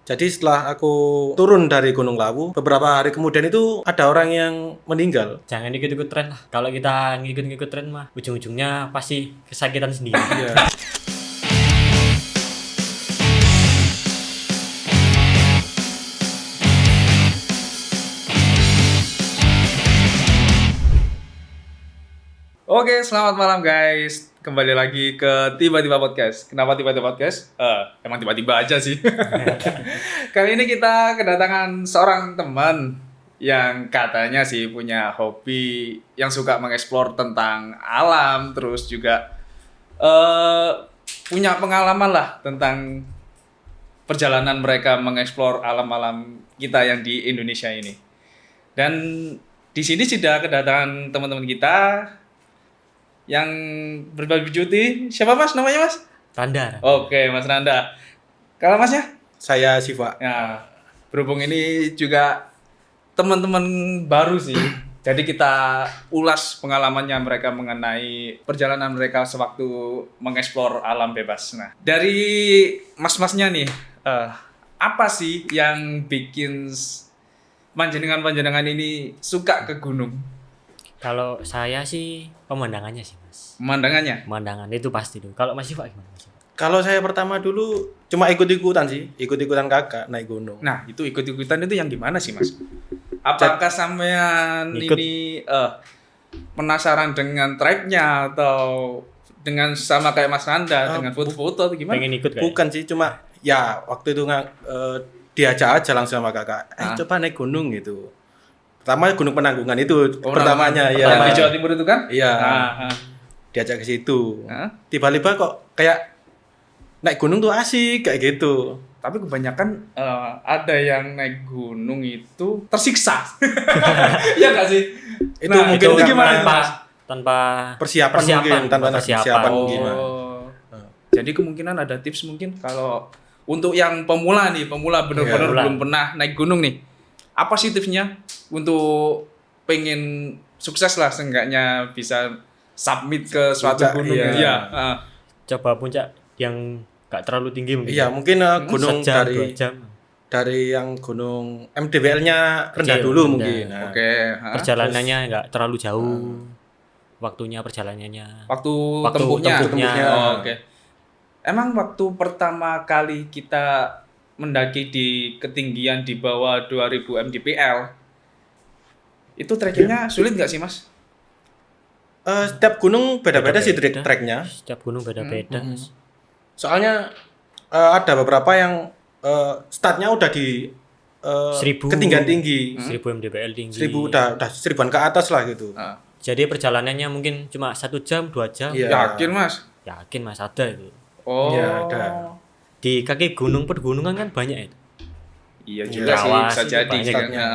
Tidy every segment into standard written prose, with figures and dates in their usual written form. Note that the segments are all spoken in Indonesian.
Jadi setelah aku turun dari Gunung Lawu, beberapa hari kemudian itu ada orang yang meninggal. Jangan ikut-ikut tren lah. Kalau kita ngikut-ngikut tren mah ujung-ujungnya pasti kesakitan sendiri. Iya. Oke, selamat malam guys. Kembali lagi ke Tiba-Tiba Podcast. Kenapa Tiba-Tiba Podcast? Emang tiba-tiba aja sih. Kali ini kita kedatangan seorang teman yang katanya sih punya hobi yang suka mengeksplor tentang alam, terus juga punya pengalaman lah tentang perjalanan mereka mengeksplor alam-alam kita yang di Indonesia ini. Dan di sini sudah kedatangan teman-teman kita yang berbagi cuti. Siapa mas namanya mas? Randa. Oke mas Randa. Kalau masnya? Saya Siva. Ya, berhubung ini juga teman-teman baru sih. Jadi kita ulas pengalamannya mereka mengenai perjalanan mereka sewaktu mengeksplor alam bebas. Nah, dari mas-masnya nih, apa sih yang bikin panjenengan ini suka ke gunung? Kalau saya sih pemandangannya sih mas. Pemandangannya? Pemandangan itu pasti tuh. Kalau Mas Siva gimana Mas Siva? Kalau saya pertama dulu cuma ikut-ikutan sih, ikut-ikutan kakak naik gunung. Nah, itu ikut-ikutan itu yang gimana sih, Mas? Apakah sampean Ikut. ini penasaran dengan treknya atau dengan sama kayak Mas Randa dengan foto-foto atau gimana? Pengen ikut kayak? Bukan sih, cuma ya waktu itu diajak aja langsung sama kakak. Coba naik gunung gitu. Pertama Gunung Penanggungan itu pertamanya ya. Pertama di Jawa Timur itu kan? Iya. Nah, Diajak ke situ. Hah? Tiba-tiba kok kayak naik gunung tuh asik kayak gitu. tapi kebanyakan ada yang naik gunung itu tersiksa. Iya nggak sih? Itu Nah, mungkin itu gimana tanpa, Mas? tanpa persiapan mungkin, tanpa persiapan mungkin. Jadi kemungkinan ada tips mungkin kalau untuk yang pemula nih, pemula benar-benar Pemula. belum pernah naik gunung nih. Apa sih tipsnya untuk pengen sukses lah seenggaknya bisa submit ke suatu Puncak, gunung? iya. Iya. coba puncak yang gak terlalu tinggi mungkin. Iya, mungkin gunung Sejam, 2 dari jam. yang gunung MDWL-nya rendah Kecil, dulu rendah. mungkin. Nah, Oke. Perjalanannya nggak terlalu jauh. Waktunya perjalanannya. Waktu Waktu tempuhnya. tempuhnya. Oh, oke. Emang waktu pertama kali kita mendaki di ketinggian di bawah 2000 mdpl itu trekkingnya sulit nggak sih mas? setiap gunung beda-beda sih Beda-beda. treknya. Setiap gunung beda-beda. Mas. Soalnya ada beberapa yang startnya udah di 1000. ketinggian tinggi. 1000 mdpl tinggi. 1000 udah 1000-an ke atas lah gitu. Jadi perjalanannya mungkin cuma 1 jam, 2 jam. Iya. Yakin mas? Yakin mas ada itu. Oh. Iya, ada. Di kaki gunung pegunungan kan banyak itu. Iya juga sih Rawas bisa itu jadi banyak startnya.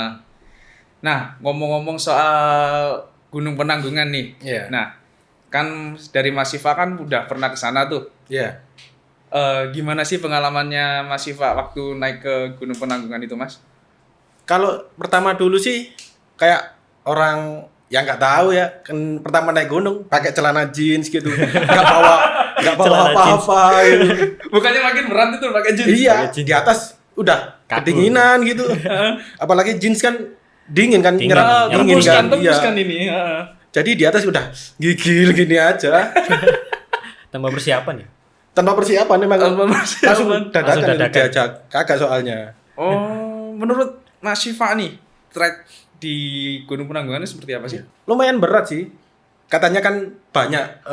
Nah ngomong-ngomong soal Gunung Penanggungan nih. Iya. Nah kan dari Mas Siva kan udah pernah ke sana tuh. Iya. Gimana sih pengalamannya Mas Siva waktu naik ke Gunung Penanggungan itu mas? Kalau pertama dulu sih kayak orang yang nggak tahu ya, kan pertama naik gunung pakai celana jeans gitu. Nggak bawa Celana apa-apa gitu. Bukannya makin berat itu pakai jeans? Iya, Pakai jeans. di atas udah Kaku. kedinginan gitu. Apalagi jeans kan dingin kan, Dingin. nyerap dingin Tembus kan. kan, tembus Iya. kan ini. Jadi di atas udah gigil gini aja. Tanpa persiapan ya. Tanpa persiapan memang Tanpa persiapan. langsung dadakan, Langsung dadakan. diajak kakak soalnya. Oh, menurut Mas Siva nih, trek di Gunung Penanggungan ini seperti apa sih? Lumayan berat sih. Katanya kan banyak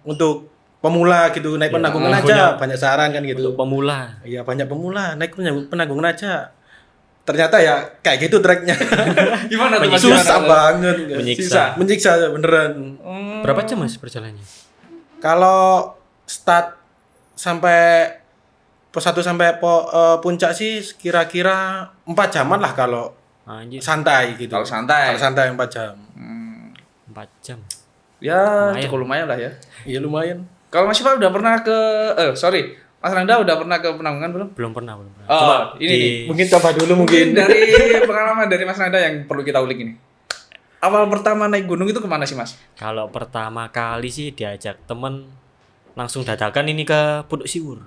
untuk pemula gitu naik Ya, penanggungan punya- aja, banyak saran kan gitu. Untuk pemula. Iya banyak pemula naik penanggungan aja. Ternyata ya kayak gitu treknya. Gimana tuh Mas? Susah banget. Menyiksa. Menyiksa beneran. Berapa jam mas perjalanannya? Kalau start sampai pos 1 sampai puncak sih kira-kira 4 jaman lah kalau Anjir, santai gitu. Kalau santai. Kalau santai 4 jam. 4 jam. Ya, Lumayan. cukup lumayan lah ya. Iya lumayan. Kalau Mas Siva udah pernah ke Mas Randa udah pernah ke Penanggungan belum? Belum pernah. Oh, ini nih. Mungkin coba dulu Mungkin mungkin. dari pengalaman dari Mas Randa yang perlu kita ulik ini. Awal pertama naik gunung itu kemana sih Mas? Kalau pertama kali sih diajak temen langsung dadakan ini ke Putuk Siwur.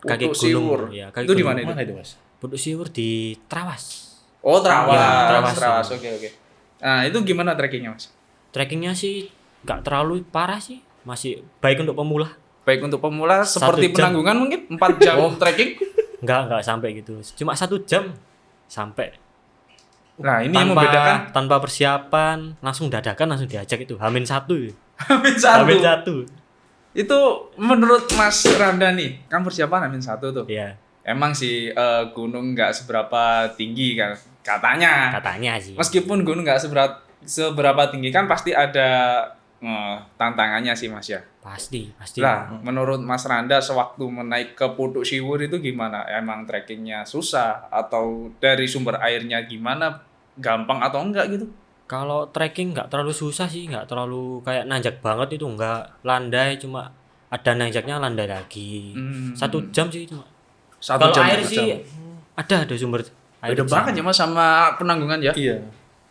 Kaki Putuk gunung. Siwur. Ya, kaki Itu di gunung. mana itu? Mana itu mas? Putuk Siwur di Trawas. Oh, Trawas. Ya, Trawas. Oke. Nah, itu gimana trekkingnya, Mas? Trekkingnya sih nggak terlalu parah sih, masih baik untuk pemula. Baik untuk pemula seperti 1 jam. penanggungan mungkin 4 jam trekking. Nggak sampai gitu, cuma 1 jam sampai. Nah, ini yang membedakan tanpa persiapan, langsung dadakan, langsung diajak itu H-1 ya. H-1. H-1. Itu menurut Mas Randa nih, kan persiapan H-1 tuh. Iya, Emang sih gunung nggak seberapa tinggi kan katanya. katanya sih. Meskipun gunung nggak seberapa tinggi kan pasti ada tantangannya sih Mas ya. Pasti. Lah, menurut Mas Randa sewaktu menaik ke Putuk Siwur itu gimana? Emang trekkingnya susah atau dari sumber airnya gimana? Gampang atau enggak gitu? Kalau trekking nggak terlalu susah sih, nggak terlalu kayak nanjak banget itu, nggak landai, cuma ada nanjaknya landai lagi. 1 jam sih cuma. 1 Kalau jam. air 1 sih jam. ada sumber air. Beda di banget ya sana. Mas sama penanggungan ya? Iya.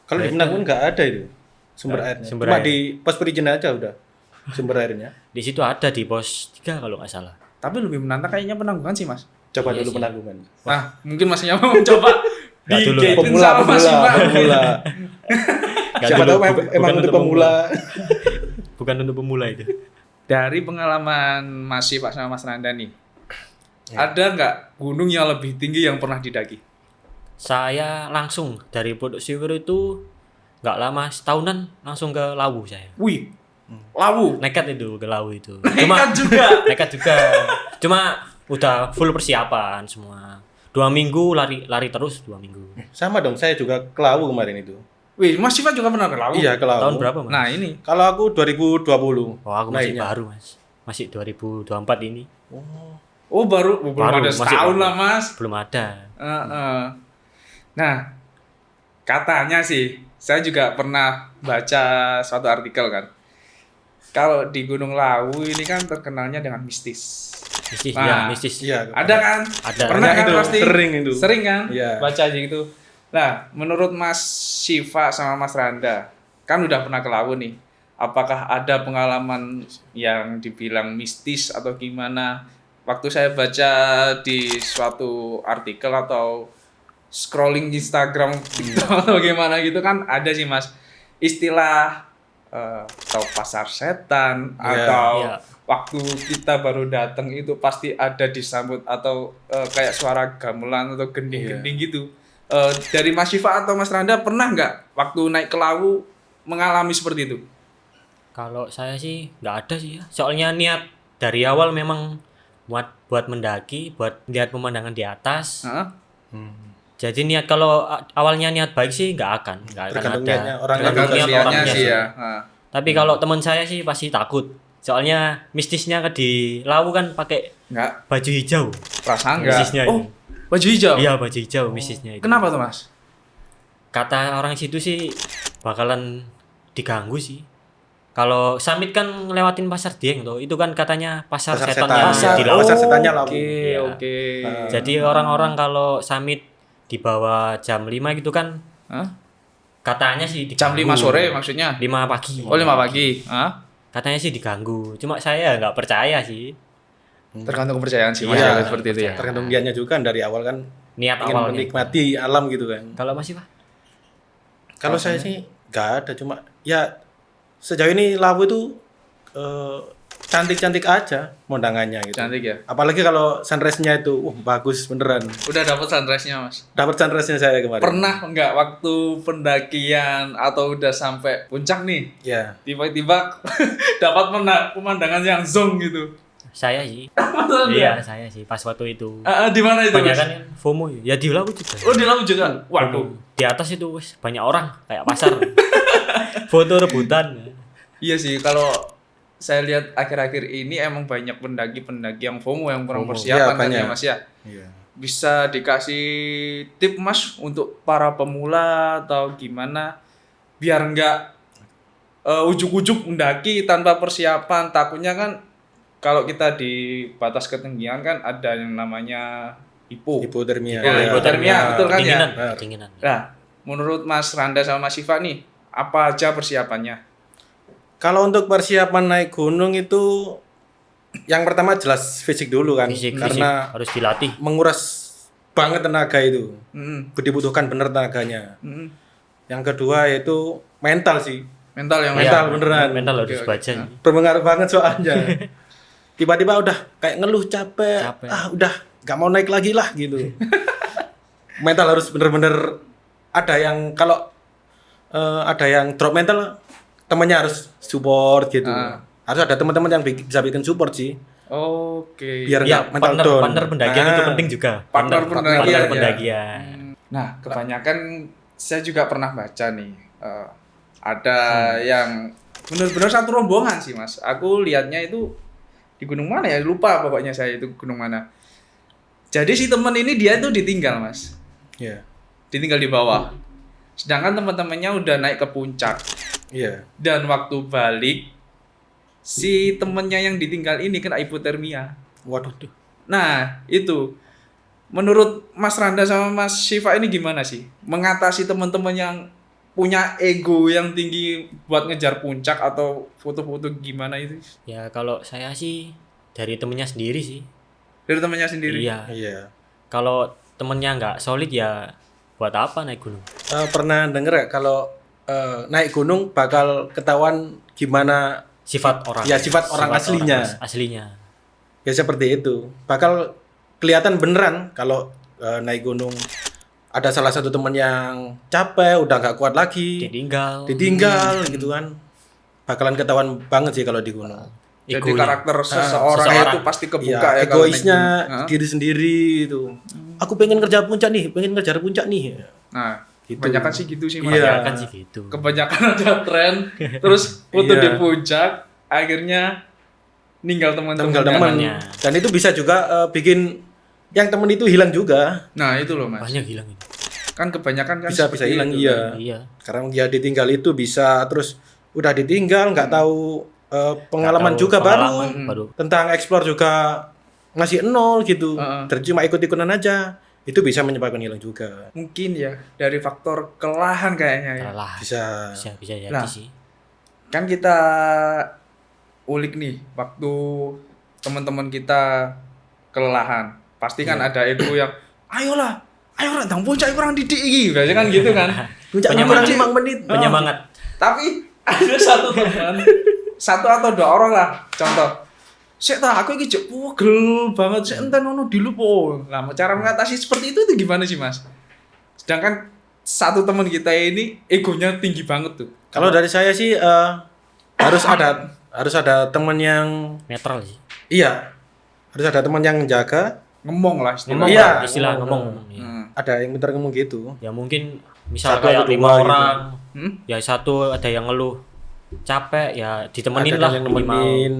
Kalau di Penanggungan nggak ada itu sumber airnya. sumber Cuma air. di pos perizinan aja udah sumber airnya. Di situ ada di pos 3 kalau nggak salah. Tapi lebih menantang kayaknya penanggungan sih Mas. Coba Iya dulu sih. Penanggungan. Nah, mungkin Masnya mau mencoba Nggak dulu. di-gatein sama Mas Iman. Pemula. Nggak Siapa dulu, tahu bukan emang untuk pemula. Bukan untuk pemula itu. Dari pengalaman Mas Siva sama Mas Nanda nih, ada nggak gunung yang lebih tinggi yang pernah didaki? Saya langsung dari Putuk Siwur itu nggak lama, setahunan langsung ke Lawu saya. Wih, Lawu. Nekat itu ke Lawu itu. Nekat juga. Nekat juga. Cuma udah full persiapan semua. 2 minggu lari terus 2 minggu. Sama dong, saya juga ke Lawu kemarin itu. Wih, Mas Siva juga pernah ke Lawu? Iya, ke Lawu. Tahun berapa, Mas? Nah, ini. Kalau aku 2020. Oh, aku masih naiknya. baru, Mas. Masih 2024 ini. Oh, belum Baru, ada masih setahun baru. lah, Mas. Belum ada. Nah, katanya sih, saya juga pernah baca suatu artikel kan. Kalau di Gunung Lawu ini kan terkenalnya dengan mistis. Mistis, Nah, ya, mistis. Iya. Ada kan? Ada. Pernah kan Itu, pasti? sering itu. Sering kan? Iya. Baca aja gitu. Nah, menurut Mas Siva sama Mas Randa, kan udah pernah ke Lawu nih. Apakah ada pengalaman yang dibilang mistis atau gimana? Waktu saya baca di suatu artikel atau scrolling Instagram TikTok atau gimana gitu kan ada sih Mas istilah atau pasar setan atau Iya. waktu kita baru datang itu pasti ada disambut atau kayak suara gamelan atau gending-gending gitu. Dari Mas Siva atau Mas Randa pernah nggak waktu naik ke Lawu mengalami seperti itu? Kalau saya sih nggak ada sih ya. Soalnya niat dari awal memang buat mendaki, buat lihat pemandangan di atas. Hah? Jadi niat kalau awalnya niat baik sih nggak akan Tergantung ada. niatnya orangnya Tergantung juga niat sih, orangnya sih sih. ya. Tapi kalau teman saya sih pasti takut. Soalnya mistisnya di Lawu kan pakai Nggak, baju hijau. perasaan nggak. Mistisnya Oh, itu. baju hijau. Iya, baju hijau mistisnya itu. Kenapa tuh Mas? Kata orang situ sih bakalan diganggu sih. Kalau summit kan ngelewatin pasar Dieng tuh, itu kan katanya pasar Pasar setannya setan. di Pasar Lawu. setannya Lawu. Oke, Iya. oke. Jadi orang-orang kalau summit di bawah jam 5 gitu kan Hah? katanya sih Jam 5 diganggu. sore maksudnya? 5 pagi. Oh, 5 pagi. Hah? Katanya sih diganggu. Cuma saya nggak percaya sih. Tergantung kepercayaan sih Mas Iya, ya, seperti itu ya. Tergantung dianya juga kan dari awal kan Niat ingin awalnya. menikmati alam gitu kan. Kalau masih Pak? Kalau saya sih nggak ada, cuma ya sejauh ini Lawu itu cantik-cantik aja pemandangannya gitu. Cantik ya. Apalagi kalau sunrise-nya itu, bagus beneran. Udah dapat sunrise-nya Mas. Dapat sunrise-nya saya kemarin. Pernah nggak waktu pendakian atau udah sampai puncak nih, Ya. tiba-tiba dapat pemandangan yang zong gitu? Saya sih. Betul Iya, nggak? saya sih. Pas waktu itu. Di mana itu Banyak Mas? kan FOMO ya di Lawu juga. Oh di Lawu juga. Waduh. Di atas itu wis banyak orang kayak pasar. Foto rebutan. Iya sih kalau saya lihat akhir-akhir ini emang banyak pendaki-pendaki yang FOMO yang kurang FOMO. persiapan Iya, kan ya banyak. Mas ya. Iya. Bisa dikasih tip Mas untuk para pemula atau gimana biar nggak ujuk-ujuk mendaki tanpa persiapan. Takutnya kan kalau kita di batas ketinggian kan ada yang namanya Hipotermia. Ya, hipotermia, betul kan ya? Kedinginan, Benar. kedinginan. Nah, menurut Mas Randa sama Mas Siva nih, apa aja persiapannya? Kalau untuk persiapan naik gunung itu yang pertama jelas fisik dulu kan, Fisik karena harus dilatih. menguras banget tenaga itu. Mm-mm. Dibutuhkan bener tenaganya. Mm-mm. Yang kedua itu mental sih. Mental yang Mental Iya, beneran. mental harus Oke, baca. oke. Berpengaruh banget soalnya. Tiba-tiba udah kayak ngeluh capek. Udah gak mau naik lagi lah gitu. Mental harus bener-bener ada yang kalau ada yang drop mental, temennya harus support gitu. Harus ada teman-teman yang bisa bikin support sih. Oke. Biar Ya, nggak mental down. partner pendakian itu penting juga. Partner pendakian, ya. pendakian. Nah, kebanyakan saya juga pernah baca nih, ada yang benar-benar satu rombongan sih Mas. Aku lihatnya itu di gunung mana ya? Lupa pokoknya saya itu gunung mana. Jadi si teman ini dia itu ditinggal Mas, Iya. ditinggal di bawah. Sedangkan teman-temannya udah naik ke puncak. Iya. Dan waktu balik, si temennya yang ditinggal ini kena hipotermia. Waduh. Nah, itu. Menurut Mas Randa sama Mas Syifa ini gimana sih? Mengatasi teman-teman yang punya ego yang tinggi buat ngejar puncak atau foto-foto gimana itu? Ya kalau saya sih dari temennya sendiri sih. Dari temannya sendiri? Iya. Iya. Kalau temennya nggak solid ya buat apa naik gunung? Pernah denger gak kalau naik gunung bakal ketahuan gimana Sifat orang. Ya, sifat orang aslinya. Aslinya. ya seperti itu. Bakal kelihatan beneran kalau naik gunung ada salah satu teman yang capek, udah nggak kuat lagi, ditinggal gitu kan. Bakalan ketahuan banget sih kalau di gunung. Jadi karakter seseorang itu pasti kebuka ya, egoisnya diri sendiri itu. Aku pengen kerja puncak nih, pengen ngejar puncak nih. Nah, gitu. kebanyakan sih gitu sih Mas. Kebanyakan sih gitu. Kebanyakan ada tren terus foto di puncak akhirnya ninggal teman-temannya. Dan itu bisa juga bikin yang temen itu hilang juga. Nah, itu loh Mas. Banyak hilang itu. Kan kebanyakan kan Bisa hilang iya. Karena dia ditinggal itu bisa terus udah ditinggal nggak tahu pengalaman juga baru tentang explore juga ngasih 0 gitu. Terus cuma ikut-ikutan aja. Itu bisa menyebabkan hilang juga. Mungkin ya dari faktor kelelahan kayaknya ya. Bisa jadi nah, sih. Kan kita ulik nih waktu teman-teman kita kelelahan. Pasti kan ada ego yang ayolah tang puncak kurang didik iki. Biasanya kan gitu kan. Puncak kurang 5 menit. Penyemangat. Tapi ada satu teman, satu atau dua orang lah, contoh. Sik ta, aku iki jek pegel banget, sik enten ono dilupo. Nah, cara mengatasi seperti itu gimana sih, Mas? Sedangkan satu teman kita ini egonya tinggi banget tuh. Kalau dari saya sih harus ada teman yang netral sih. Iya. Harus ada teman yang jaga, ngomong lah istilahnya. Iya, ngomong. Ada yang pintar ngomong gitu. Ya mungkin misal Satu kayak atau 5 dua orang, gitu. ya satu ada yang ngeluh capek ya ditemenin Ada lah yang minimal. nemenin.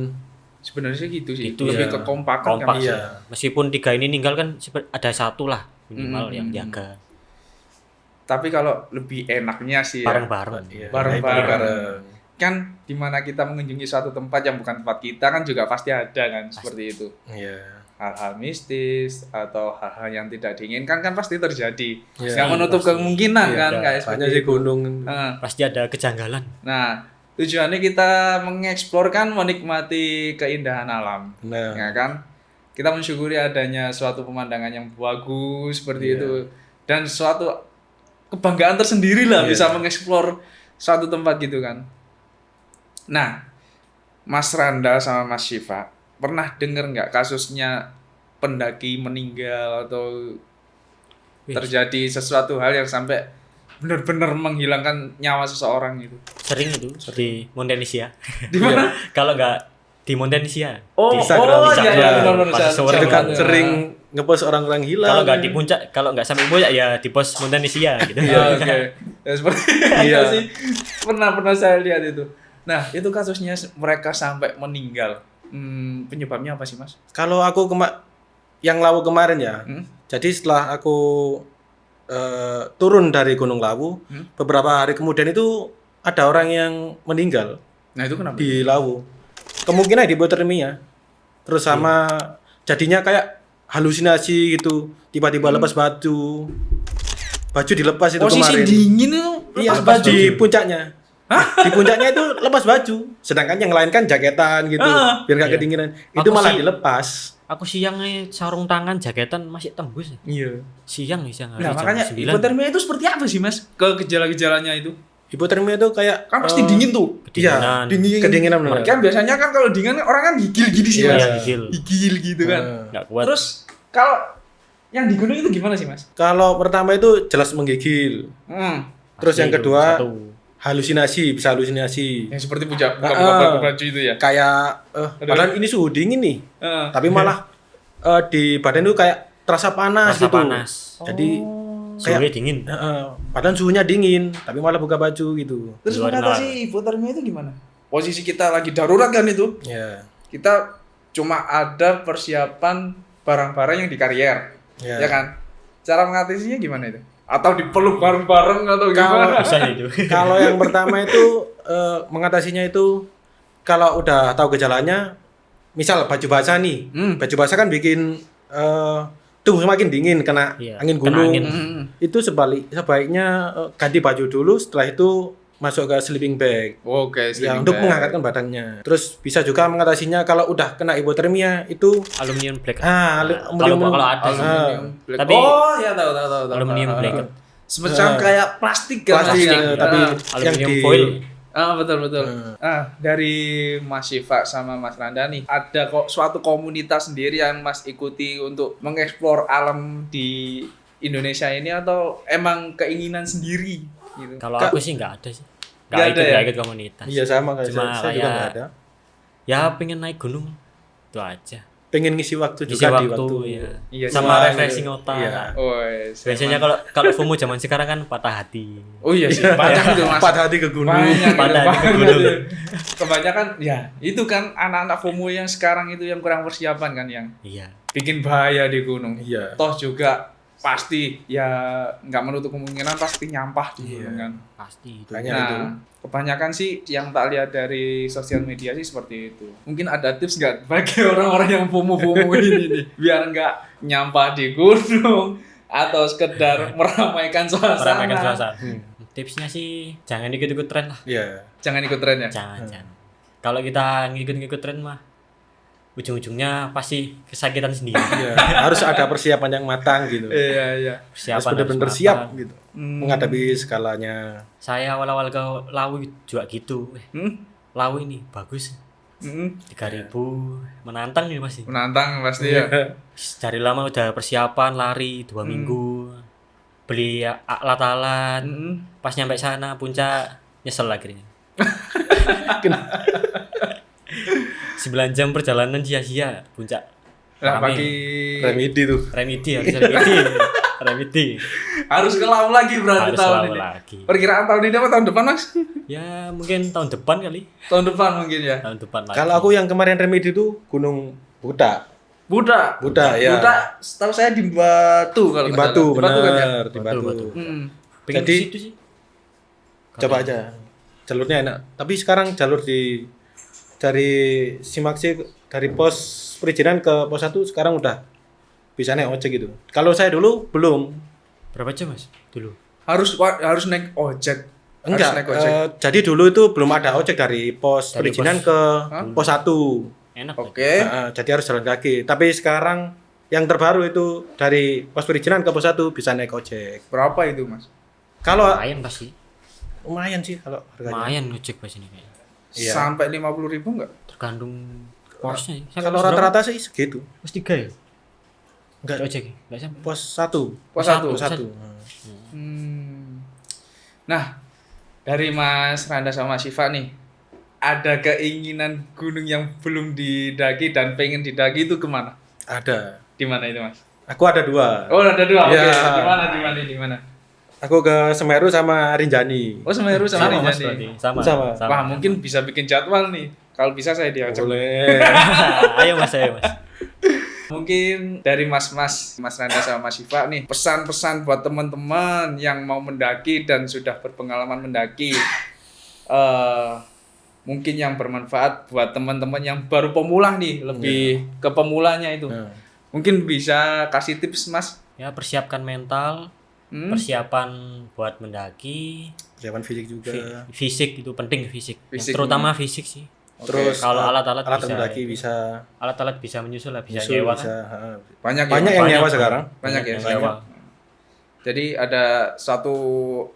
Sebenarnya sih gitu sih. Gitu Lebih ya. ke kompakan kan. Sih. Iya. Meskipun 3 ini ninggal kan ada satu lah minimal yang jaga. Tapi kalau lebih enaknya sih Bareng-bareng. Iya, bareng-bareng. Kan dimana kita mengunjungi suatu tempat yang bukan tempat kita kan juga pasti ada kan seperti itu. Iya. Hal-hal mistis atau hal-hal yang tidak diinginkan kan pasti terjadi. Iya, Nggak menutup kemungkinan kan kayak seperti banyak sih itu. gunung. Pasti ada kejanggalan. Nah, tujuannya kita mengeksplor kan menikmati keindahan alam. Nah. Ya kan? Kita mensyukuri adanya suatu pemandangan yang bagus seperti itu dan suatu kebanggaan tersendiri lah bisa mengeksplor suatu tempat gitu kan. Nah, Mas Randa sama Mas Syifa pernah dengar nggak kasusnya pendaki meninggal atau terjadi sesuatu hal yang sampai benar-benar menghilangkan nyawa seseorang gitu? Sering itu di Montenisia. Di mana? Kalau nggak di Montenisia. Oh, di Instagram. Instagram. Itu kan sering ngepost orang-orang hilang. Kalau nggak di puncak, kalau nggak sampai puncak ya di pos Montenisia gitu. Oke. Ya seperti itu sih. Pernah saya lihat itu. Nah, itu kasusnya mereka sampai meninggal. Penyebabnya apa sih, Mas? Kalau aku yang Lawu kemarin ya. Jadi setelah aku turun dari Gunung Lawu, beberapa hari kemudian itu ada orang yang meninggal. Nah, itu kenapa? Di Lawu. Kemungkinan hipotermia. Terus sama jadinya kayak halusinasi gitu. Tiba-tiba lepas baju. Baju dilepas itu posisi kemarin. dingin itu Iya, lepas baju. di puncaknya. Di puncaknya itu lepas baju, sedangkan yang lain kan jaketan gitu, biar nggak Iya. kedinginan. Itu Aku malah sih- dilepas. Aku siangnya sarung tangan, jaketan masih tembus. Iya. Siang Nah, hari jam makanya 9. hipotermia itu seperti apa sih, Mas? Ke gejala-gejalanya itu. Hipotermia itu kayak Kan pasti dingin tuh. Kedinginan. Iya, kedinginan benar. Kan biasanya kan kalau dingin orang kan gigil gini sih, Iya. Mas. Iya, gigil. Gigil gitu kan. Nggak kuat. Terus kalau yang di gunung itu gimana sih, Mas? Kalau pertama itu jelas menggigil. Terus Pasti yang itu, kedua satu. halusinasi, bisa halusinasi. Yang seperti buka baju itu ya. Kayak padahal ini suhu dingin nih, Heeh. tapi malah di badan itu kayak terasa panas Rasa gitu. panas. Jadi Suhunya dingin. padahal suhunya dingin, tapi malah buka baju gitu. Terus Luar mengatasi hipotermia itu gimana? Posisi kita lagi darurat kan itu. Ya. Kita cuma ada persiapan barang-barang yang di karier. Ya. Ya kan? Cara mengatasinya gimana itu? Atau dipeluk bareng-bareng atau gimana? Susah itu. Kalau yang pertama itu mengatasinya itu kalau udah tahu gejalanya, misal baju basah nih, baju basah kan bikin tubuh semakin dingin kena Iya, angin kena gunung. angin. Itu sebaiknya ganti baju dulu, setelah itu masuk ke sleeping bag. Oke, Ya, untuk menghangatkan badannya. Terus bisa juga mengatasinya kalau udah kena hipotermia itu Aluminium blanket. aluminium. Kalau ada sih. Aluminium black. Tapi- oh, ya tahu. Aluminium Tahu. blanket. Semacam kayak plastik kan? Plastik, Mas? tapi yang Aluminium di foil. Betul. Dari Mas Syifa sama Mas Randa nih, ada kok suatu komunitas sendiri yang Mas ikuti untuk mengeksplor alam di Indonesia ini atau emang keinginan sendiri gitu? Kalau aku sih nggak ada sih. Nggak Nggak ada ikut, ya? nggak ikut komunitas. Iya sama kayak Cuma saya juga kayak- nggak ada. Ya pengen naik gunung. Itu aja. Pengen ngisi waktu Isi juga di waktu, waktu. ya. Iya, Sama sama refreshing gitu. otak. Iya. Biasanya kalau FOMO zaman sekarang kan patah hati. Oh iya sih, banyak itu Mas. Empat hati ke gunung. Banyak Pada itu, di banget gunung. itu. Kebanyakan ya itu kan anak-anak FOMO yang sekarang itu yang kurang persiapan kan yang Iya. bikin bahaya di gunung. Iya. Toh juga pasti ya nggak menutup kemungkinan pasti nyampah di gunung kan. Pasti itu. Kayaknya Nah, itu. kebanyakan sih yang tak lihat dari sosial media sih seperti itu. Mungkin ada tips nggak bagi orang-orang yang FOMO-FOMO ini nih, biar nggak nyampah di gunung atau sekedar meramaikan suasana. Meramaikan suasana. Tipsnya sih jangan ikut-ikut tren lah. Iya. Jangan ikut tren ya. Jangan. Kalau kita ngikut-ngikut tren mah ujung-ujungnya pasti kesakitan sendiri. Iya. Harus ada persiapan yang matang gitu. Iya. Harus Persiapan benar-benar harus siap matang. gitu. Menghadapi skalanya. Saya awal-awal ke Lawu juga gitu. Lawu ini bagus. 3.000 menantang nih masih. Menantang pasti ya. Dari lama udah persiapan lari 2 minggu. Beli alat-alat. Pas nyampe sana puncak nyesel akhirnya. 9 jam perjalanan sia-sia puncak. Nah, Rame. bagi Remedi tuh. Remedi harus remedi. Remedi. harus ke Lawu lagi berarti Harus tahun Lawu ini. lagi. Perkiraan tahun ini apa tahun depan, Mas? Ya mungkin tahun depan kali. Tahun depan mungkin ya. Tahun depan lagi. Kalau aku yang kemarin remedi itu Gunung Buddha. Buddha. Buddha ya. Buddha, setahu saya di Batu kalau Di nggak Batu, salah. Di Batu kan ya? benar, di Batu. Batu. Pengen Jadi- ke situ sih. Coba aja. Jalurnya enak. Tapi sekarang jalur dari Simaksi dari pos perizinan ke pos 1 sekarang udah bisa naik ojek gitu. Kalau saya dulu belum. Berapa jam Mas dulu? Harus naik ojek. Enggak. Harus naik ojek. Jadi dulu itu belum ada ojek dari pos Dari perizinan pos- ke pos 1. Enak. Oke. Jadi harus jalan kaki. Tapi sekarang yang terbaru itu dari pos perizinan ke pos 1 bisa naik ojek. Berapa itu, Mas? Kalau Lumayan pasti. lumayan sih kalau harganya. Lumayan ngecek pas ini kayaknya. Iya. Sampai 50.000 enggak? Tergantung porsinya. Kalau rata-rata sih segitu. Pos 3 ya? Enggak, Ojek ya? Enggak sampai. pos 1. Pos 1. Pos 1. Nah, dari Mas Randa sama Mas Syifa nih, ada keinginan gunung yang belum didaki dan pengen didaki itu kemana? Ada. Di mana itu, Mas? Aku ada 2. Oh, ada 2. Oke. Iya. Di mana? Aku ke Semeru sama Rinjani. Oh, Semeru sama Mas Rinjani. berarti. Sama. Sama. Wah, mungkin bisa bikin jadwal nih. Kalau bisa saya diajak. Boleh. Ayo Mas. Mungkin dari Mas Randa sama Mas Syifa nih, pesan-pesan buat teman-teman yang mau mendaki dan sudah berpengalaman mendaki. Mungkin yang bermanfaat buat teman-teman yang baru pemula nih, lebih ke pemulanya itu. Mungkin bisa kasih tips, Mas. Ya persiapkan mental, persiapan buat mendaki, persiapan fisik juga. Fisik itu penting, fisik. Fisik. Terutama fisik sih. Terus Kalau alat-alat bisa, mendaki bisa, alat-alat bisa menyusul lah, bisa nyusul nyewa bisa. kan. Banyak ya? Banyak yang Banyak, nyewa sekarang. Banyak ya? yang nyewa. Jadi ada satu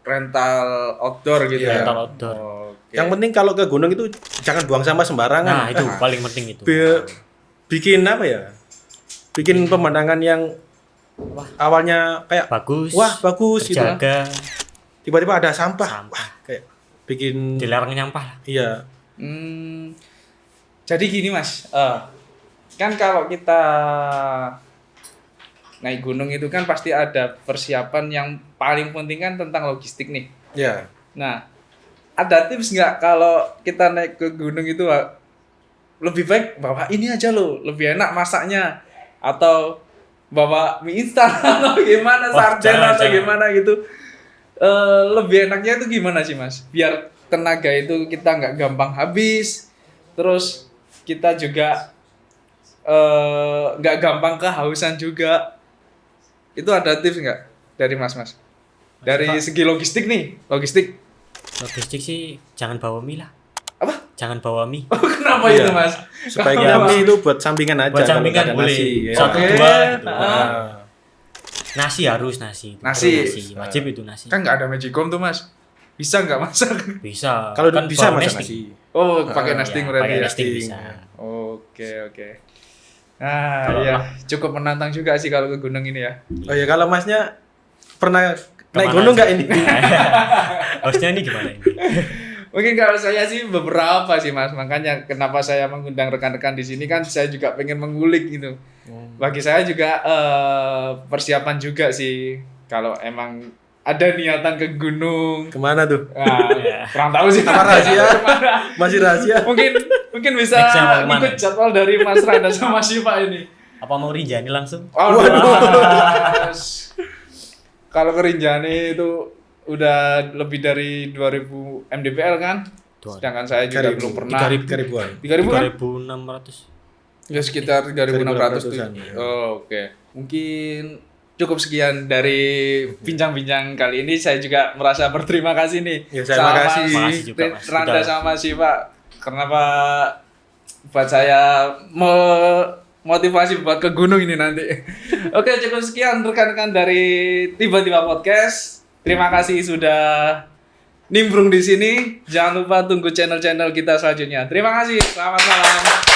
rental outdoor gitu Iya. ya? Rental outdoor. Oke. Yang penting kalau ke gunung itu jangan buang sampah sembarangan. Nah, itu paling penting itu. Bikin apa ya? Bikin pemandangan yang awalnya kayak Bagus. wah bagus gitu. Terjaga, Tiba-tiba ada sampah. Sampah. Wah, kayak bikin dilarang nyampah lah. iya. Jadi gini Mas, kan kalau kita naik gunung itu kan pasti ada persiapan yang paling penting kan tentang logistik nih. Iya. Nah, ada tips nggak kalau kita naik ke gunung itu lebih baik bawa ini aja loh, lebih enak masaknya, atau bawa mie instan atau gimana, Wah, sarden atau jangan. gimana gitu. Lebih enaknya itu gimana sih Mas? Biar tenaga itu kita nggak gampang habis, terus kita juga nggak gampang kehausan juga. Itu ada tips nggak dari Mas? Dari segi logistik nih, logistik. Logistik sih jangan bawa mie lah. Apa? Jangan bawa mie. Kenapa Iya. itu Mas? Supaya Kenapa? kami itu buat sampingan aja. Buat kalau sampingan nggak ada boleh. nasi, ya. Satu Oke. dua gitu. Nah, Nasi harus nasi. Nasi. Wajib itu nasi. Kan nggak ada magicom tuh Mas. Bisa nggak masak? Bisa. kalau Kan bisa bawa masak nesting. nasi. Oh, pakai nesting Ya, berarti pakai ya. nesting bisa. Oke. Nah, iya, cukup menantang juga sih kalau ke gunung ini ya. Oh ya kalau masnya pernah naik Kemana gunung aja? nggak ini? Hostnya ini gimana ini? Mungkin kalau saya sih beberapa sih Mas, makanya kenapa saya mengundang rekan-rekan di sini kan saya juga pengen mengulik gitu. Bagi saya juga persiapan juga sih kalau emang ada niatan ke gunung. Kemana tuh? Nah, kurang tahu sih. Apa rahasia? Kemana. Masih rahasia. Mungkin bisa Next-nya mau kemana? ikut jadwal dari Mas Randa sama Siva ini. Apa mau Rinjani langsung? Mas. Kalau ke Rinjani itu udah lebih dari 2000 mdpl kan? Sedangkan saya juga belum pernah. 3.000-an. 3.000 kan? 3.600. Ya sekitar 3.600 tuh. 3.600-an, ya. Oh, oke. Mungkin cukup sekian dari bincang-bincang kali ini. Saya juga merasa berterima kasih nih Ya, saya makasih. Makasih juga, Mas. Randa Sudah. sama Siva. Kenapa buat saya motivasi buat ke gunung ini nanti. Oke, cukup sekian rekan-rekan dari Tiba-Tiba Podcast. Terima kasih sudah nimbrung di sini. Jangan lupa tunggu channel-channel kita selanjutnya. Terima kasih. Selamat malam.